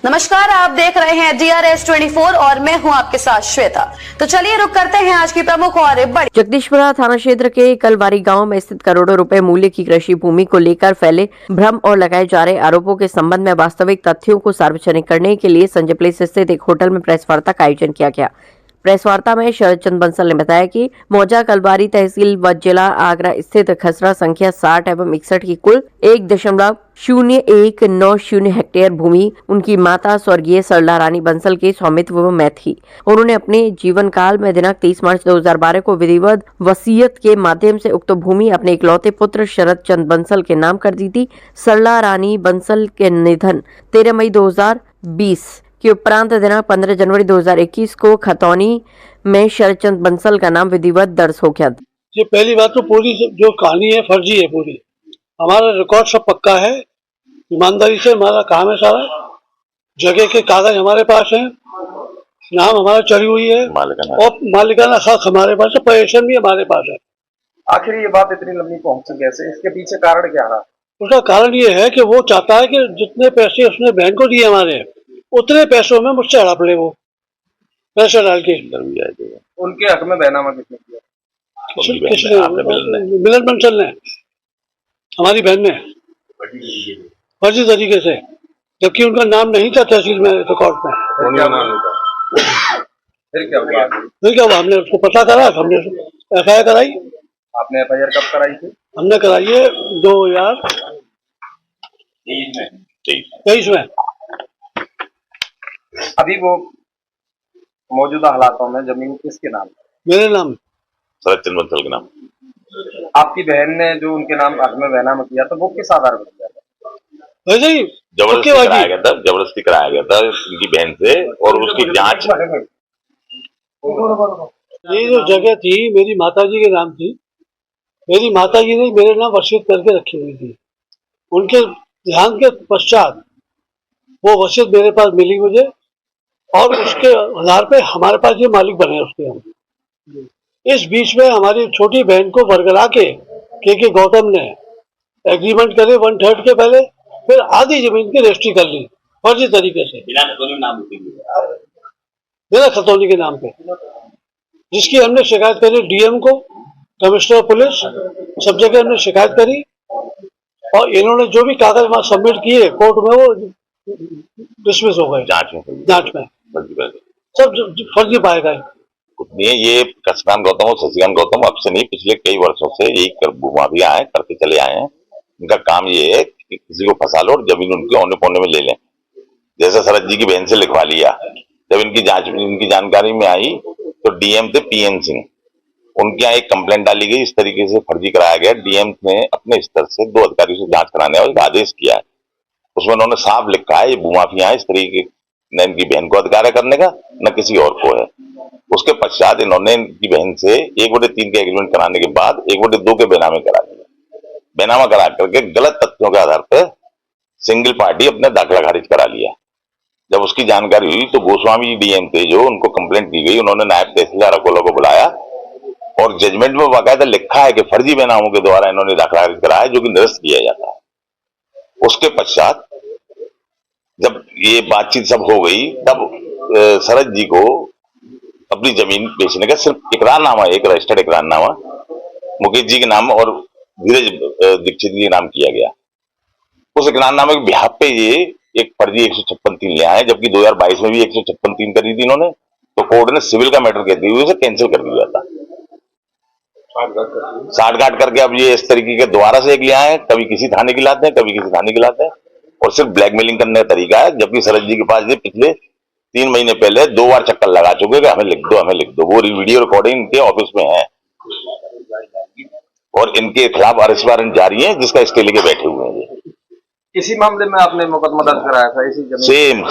नमस्कार, आप देख रहे हैं DRS 24 और मैं हूं आपके साथ श्वेता। तो चलिए रुक करते हैं आज की प्रमुख और बड़ी। जगदीशपुरा थाना क्षेत्र के कलवारी गांव में स्थित करोड़ों रुपए मूल्य की कृषि भूमि को लेकर फैले भ्रम और लगाए जा रहे आरोपों के संबंध में वास्तविक तथ्यों को सार्वजनिक करने के लिए संजय प्लेस स्थित एक होटल में प्रेस वार्ता का आयोजन किया गया। प्रेस वार्ता में शरद चंद्र बंसल ने बताया कि मौजा कलवारी तहसील व जिला आगरा स्थित खसरा संख्या 60 एवं 61 की कुल 1.0190 हेक्टेयर भूमि उनकी माता स्वर्गीय सरला रानी बंसल के स्वामित्व में थी। उन्होंने अपने जीवन काल में दिनांक 30 मार्च 2012 को विधिवत वसीयत के माध्यम से उक्त भूमि अपने इकलौते पुत्र शरद चंद्र बंसल के नाम कर दी थी। सरला रानी बंसल के निधन 13 मई 2020 के उपरांत दिनांक 15 जनवरी 2021 को खतौनी में शरदचंद्र बंसल का नाम विधिवत दर्ज हो गया। ये पहली बात तो पूरी जो कहानी है फर्जी है पूरी। हमारा रिकॉर्ड सब पक्का है, ईमानदारी से हमारा काम है सारा। जगह के कागज हमारे पास हैं, नाम हमारा चढ़ी हुई है और मालिकाना हक हमारे पास है, पोजीशन भी हमारे पास है। आखिर ये बात इतनी लंबी पहुंची कैसे? इसके पीछे कारण क्या रहा? उसका कारण ये है कि वो चाहता है कि जितने पैसे उसने बहन को दिए हमारे, उतने पैसों में मुझसे हड़प ले वो पैसे डाल के। उनके हक में बहनामा किसने किया? मिलन बंसल ने, हमारी बहन ने, फर्जी तरीके से, जबकि उनका नाम नहीं था तहसील में रिकॉर्ड में। फिर क्या हुआ? फिर क्या हुआ, हमने उसको पता करा, हमने FIR कराई। आपने FIR कब कराई थी? हमने कराई है 2023 में। अभी वो मौजूदा हालातों में जमीन किसके नाम है? मेरे नाम, शरद चंद्र बंसल के नाम। आपकी बहन ने जो उनके नाम हक में बहनामा किया था वो किस आधार पर किया था? वैसे ही जबरदस्ती कराया गया था उनकी बहन से, और उसकी जांच। ये जो जगह थी मेरी माताजी के नाम थी। मेरी माताजी ने मेरे नाम वसीयत करके रखी हुई थी। उनके ध्यान के पश्चात वो वसीयत मेरे पास मिली मुझे, और उसके आधार पे हमारे पास ये मालिक बने उसके हम। इस बीच में हमारी छोटी बहन को बरगला के गौतम ने एग्रीमेंट करे 1/3 के पहले, फिर आधी जमीन की रजिस्ट्री कर ली फर्जी तरीके से बिना खतौनी के नाम पे, जिसकी हमने शिकायत करी DM को, कमिश्नर पुलिस, सब जगह हमने शिकायत करी। और इन्होंने जो भी कागज वहां सबमिट किए कोर्ट में, वो डिसमिस हो गए जांच में सब फर्जी पाए गए। ये कसमान गौतम और शशिकांत गौतम अब से नहीं, पिछले कई वर्षों से यही माफिया आए करते चले आए हैं। इनका काम ये है कि किसी को फंसा लो और जमीन उनके औने पौने में ले लें। जैसे शरद जी की बहन से लिखवा लिया, जब इनकी जानकारी में आई तो DM थे PM सिंह, उनके यहाँ एक कंप्लेंट डाली गई, इस तरीके से फर्जी कराया गया। DM ने अपने स्तर से 2 अधिकारियों से जांच कराने और एक आदेश किया है। उसमें उन्होंने साफ लिखा है ये भूमाफिया है, इस तरीके न इनकी बहन को अधिकार करने का न किसी और को है। उसके पश्चात इन्होंने इनकी बहन से 1/3 के एग्रीमेंट कराने के बाद 1/2 के बेनामे करा दिया। बेनामा करा करके गलत तथ्यों के आधार पर सिंगल पार्टी अपने दाखिला खारिज करा लिया। जब उसकी जानकारी हुई तो गोस्वामी DM थे जो, उनको कंप्लेंट की गई। उन्होंने नायब तहसीलदार अकोला को बुलाया और जजमेंट में बाकायदा लिखा है कि फर्जी बेनामों के द्वारा इन्होंने दाखिला खारिज कराया, जो कि निरस्त किया जाता है। उसके पश्चात जब ये बातचीत सब हो गई, तब शरद जी को अपनी जमीन बेचने का सिर्फ इकरारनामा, एक रजिस्टर्ड इकरारनामा मुकेश जी के नाम और धीरज दीक्षित जी के नाम किया गया। उस इकरारनामे के बिहाफ पे ये एक फर्जी 156(3) ले आए, जबकि 2022 में भी 156(3) करी थी इन्होंने। तो कोर्ट ने सिविल का मैटर कहते हुए उसे कैंसिल कर दिया था, साठगांठ करके। अब ये इस तरीके के दोबारा से एक ले आए, कभी किसी थाने की लाते हैं, कभी किसी थाने की लाते हैं, और सिर्फ ब्लैकमेलिंग करने का तरीका है। जबकि शरद जी के पास ये पिछले 3 महीने पहले 2 बार चक्कर लगा चुके कि हमें लिख दो, हमें लिख दो। वो वीडियो रिकॉर्डिंग इनके ऑफिस में है और इनके खिलाफ अरेस्ट वारंट जारी है, जिसका स्टे लेके बैठे हुए हैं। इसी मामले में आपने मुकदमा दर्ज कराया था? इसी सेम